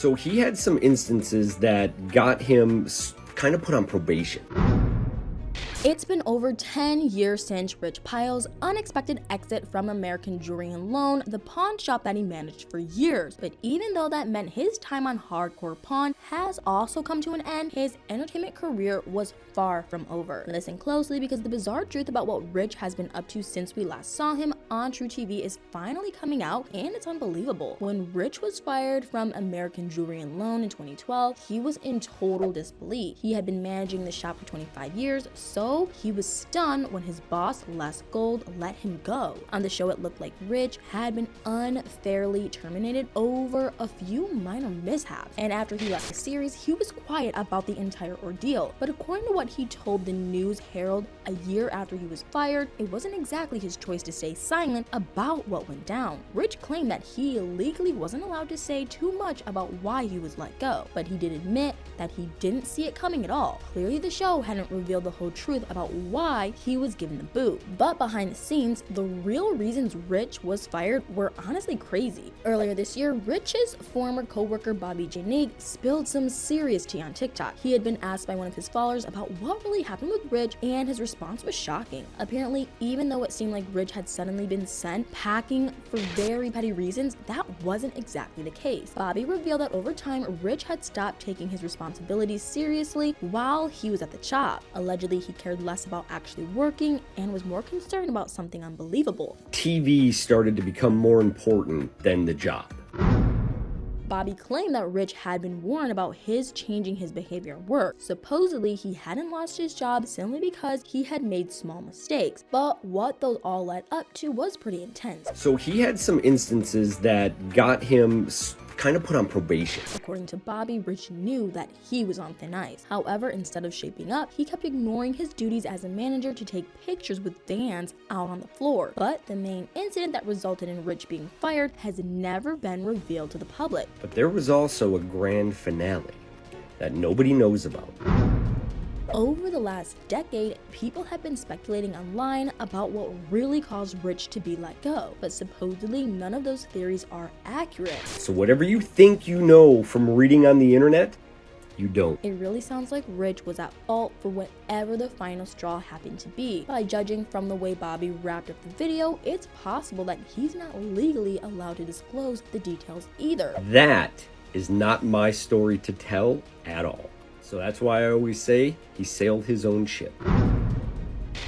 So he had some instances that got him kind of put on probation. It's been over 10 years since Rich Pyle's unexpected exit from American Jewelry and Loan, the pawn shop that he managed for years. But even though that meant his time on Hardcore Pawn has also come to an end, his entertainment career was far from over. Listen closely, because the bizarre truth about what Rich has been up to since we last saw him on TruTV is finally coming out, and it's unbelievable. When Rich was fired from American Jewelry and Loan in 2012, he was in total disbelief. He had been managing the shop for 25 years, so he was stunned when his boss, Les Gold, let him go. On the show, it looked like Rich had been unfairly terminated over a few minor mishaps, and after he left the series, he was quiet about the entire ordeal. But according to what he told the News Herald a year after he was fired, it wasn't exactly his choice to stay silent about what went down. Rich claimed that he legally wasn't allowed to say too much about why he was let go, but he did admit that he didn't see it coming at all. Clearly, the show hadn't revealed the whole truth about why he was given the boot. But behind the scenes, the real reasons Rich was fired were honestly crazy. Earlier this year, Rich's former co-worker Bobby Janig spilled some serious tea on TikTok. He had been asked by one of his followers about what really happened with Rich, and his response was shocking. Apparently, even though it seemed like Rich had suddenly been sent packing for very petty reasons, that wasn't exactly the case. Bobby revealed that over time, Rich had stopped taking his responsibilities seriously while he was at the shop. Allegedly, he cared less about actually working and was more concerned about something unbelievable. TV started to become more important than the job. Bobby claimed that Rich had been warned about his changing his behavior at work. Supposedly, he hadn't lost his job simply because he had made small mistakes. But what those all led up to was pretty intense. So he had some instances that got him kind of put on probation. According to Bobby, Rich knew that he was on thin ice. However, instead of shaping up, he kept ignoring his duties as a manager to take pictures with fans out on the floor. But the main incident that resulted in Rich being fired has never been revealed to the public. But there was also a grand finale that nobody knows about. Over the last decade, people have been speculating online about what really caused Rich to be let go, but supposedly none of those theories are accurate. So whatever you think you know from reading on the internet, you don't. It really sounds like Rich was at fault for whatever the final straw happened to be. By judging from the way Bobby wrapped up the video, it's possible that he's not legally allowed to disclose the details either. That is not my story to tell at all. So that's why I always say he sailed his own ship.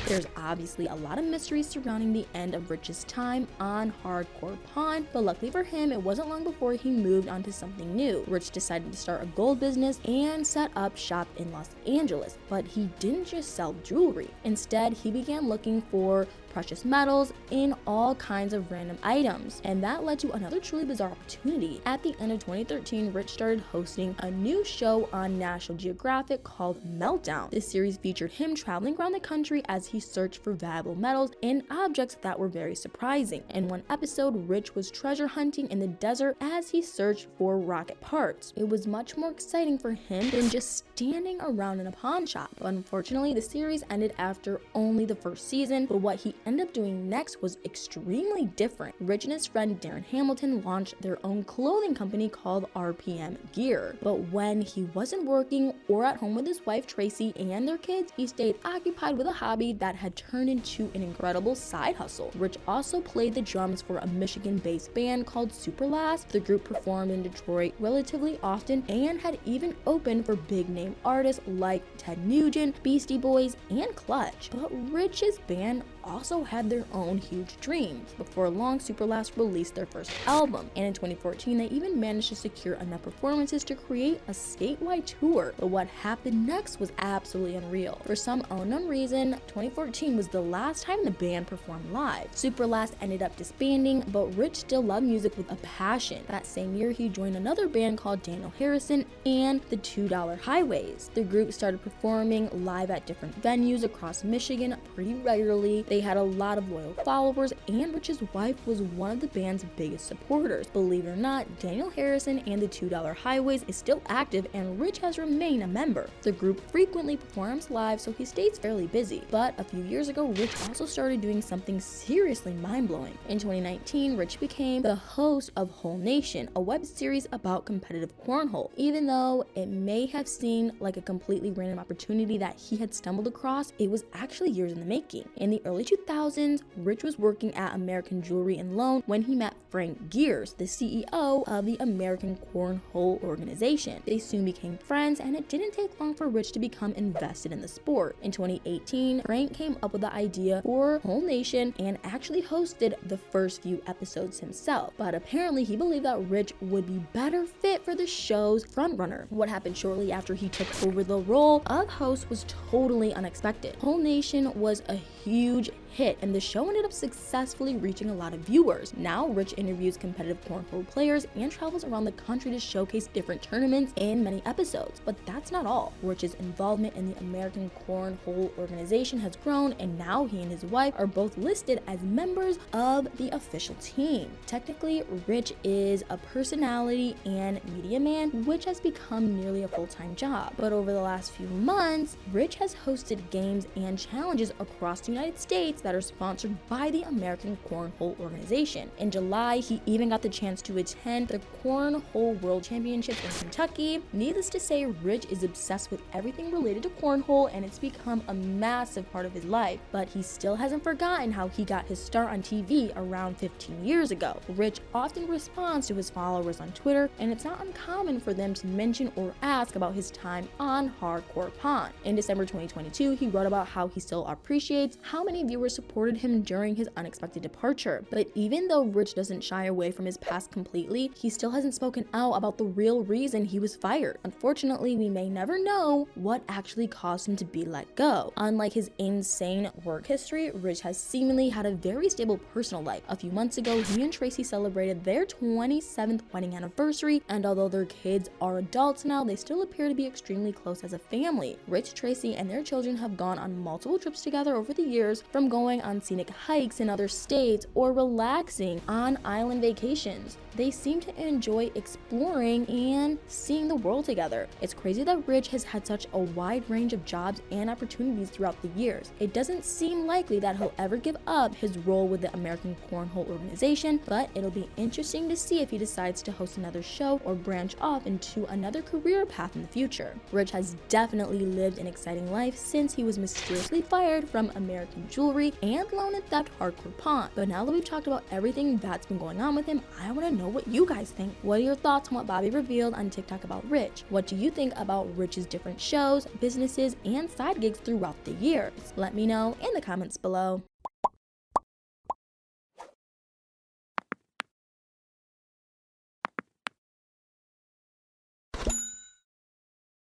There's obviously a lot of mystery surrounding the end of Rich's time on Hardcore Pawn, but luckily for him, it wasn't long before he moved on to something new. Rich decided to start a gold business and set up shop in Los Angeles, but he didn't just sell jewelry. Instead, he began looking for precious metals in all kinds of random items, and that led to another truly bizarre opportunity. At the end of 2013, Rich started hosting a new show on National Geographic called Meltdown. This series featured him traveling around the country as he searched for valuable metals and objects that were very surprising. In one episode, Rich was treasure hunting in the desert as he searched for rocket parts. It was much more exciting for him than just standing around in a pawn shop. But unfortunately, the series ended after only the first season, but what he ended up doing next was extremely different. Rich and his friend Darren Hamilton launched their own clothing company called RPM Gear. But when he wasn't working or at home with his wife Tracy and their kids, he stayed occupied with a hobby that had turned into an incredible side hustle. Rich also played the drums for a Michigan-based band called Superlast. The group performed in Detroit relatively often and had even opened for big-name artists like Ted Nugent, Beastie Boys, and Clutch. But Rich's band also had their own huge dreams. Before long, Superlast released their first album, and in 2014 they even managed to secure enough performances to create a statewide tour. But what happened next was absolutely unreal. For some unknown reason, 2014 was the last time the band performed live. Superlast ended up disbanding, but Rich still loved music with a passion. That same year, he joined another band called Daniel Harrison and the $2 Highways. The group started performing live at different venues across Michigan pretty regularly. They had a lot of loyal followers, and Rich's wife was one of the band's biggest supporters. Believe it or not, Daniel Harrison and the $2 Highways is still active, and Rich has remained a member. The group frequently performs live, so he stays fairly busy. But a few years ago, Rich also started doing something seriously mind-blowing. In 2019, Rich became the host of Whole Nation, a web series about competitive cornhole. Even though it may have seemed like a completely random opportunity that he had stumbled across, it was actually years in the making. In the early 2000s, Rich was working at American Jewelry and Loan when he met Frank Gears, the CEO of the American Cornhole organization. They soon became friends, and it didn't take long for Rich to become invested in the sport. In 2018, Frank came up with the idea for Whole Nation and actually hosted the first few episodes himself. But apparently he believed that Rich would be better fit for the show's frontrunner. What happened shortly after he took over the role of host was totally unexpected. Whole Nation was a huge hit, and the show ended up successfully reaching a lot of viewers. Now Rich interviews competitive cornhole players and travels around the country to showcase different tournaments in many episodes. But that's not all. Rich's involvement in the American Cornhole organization has grown, and now he and his wife are both listed as members of the official team. Technically, Rich is a personality and media man, which has become nearly a full-time job. But over the last few months, Rich has hosted games and challenges across the United States that are sponsored by the American Cornhole organization. In July, he even got the chance to attend the Cornhole World Championships in Kentucky. Needless to say, Rich is obsessed with everything related to cornhole, and it's become a massive part of his life. But he still hasn't forgotten how he got his start on TV around 15 years ago. Rich often responds to his followers on Twitter, and it's not uncommon for them to mention or ask about his time on Hardcore Pond. In December 2022, he wrote about how he still appreciates how many viewers supported him during his unexpected departure. But even though Rich doesn't shy away from his past completely, he still hasn't spoken out about the real reason he was fired. Unfortunately, we may never know what actually caused him to be let go. Unlike his insane work history, Rich has seemingly had a very stable personal life. A few months ago, he and Tracy celebrated their 27th wedding anniversary, and although their kids are adults now, they still appear to be extremely close as a family. Rich, Tracy, and their children have gone on multiple trips together over the years, from going on scenic hikes in other states or relaxing on island vacations. They seem to enjoy exploring and seeing the world together. It's crazy that Rich has had such a wide range of jobs and opportunities throughout the years. It doesn't seem likely that he'll ever give up his role with the American Cornhole organization, but it'll be interesting to see if he decides to host another show or branch off into another career path in the future. Rich has definitely lived an exciting life since he was mysteriously fired from American Jewelry and Loan and Theft Hardcore Pond. But now that we've talked about everything that's been going on with him, I want to know what you guys think. What are your thoughts on what Bobby revealed on TikTok about Rich? What do you think about Rich's different shows, businesses, and side gigs throughout the years? Let me know in the comments below.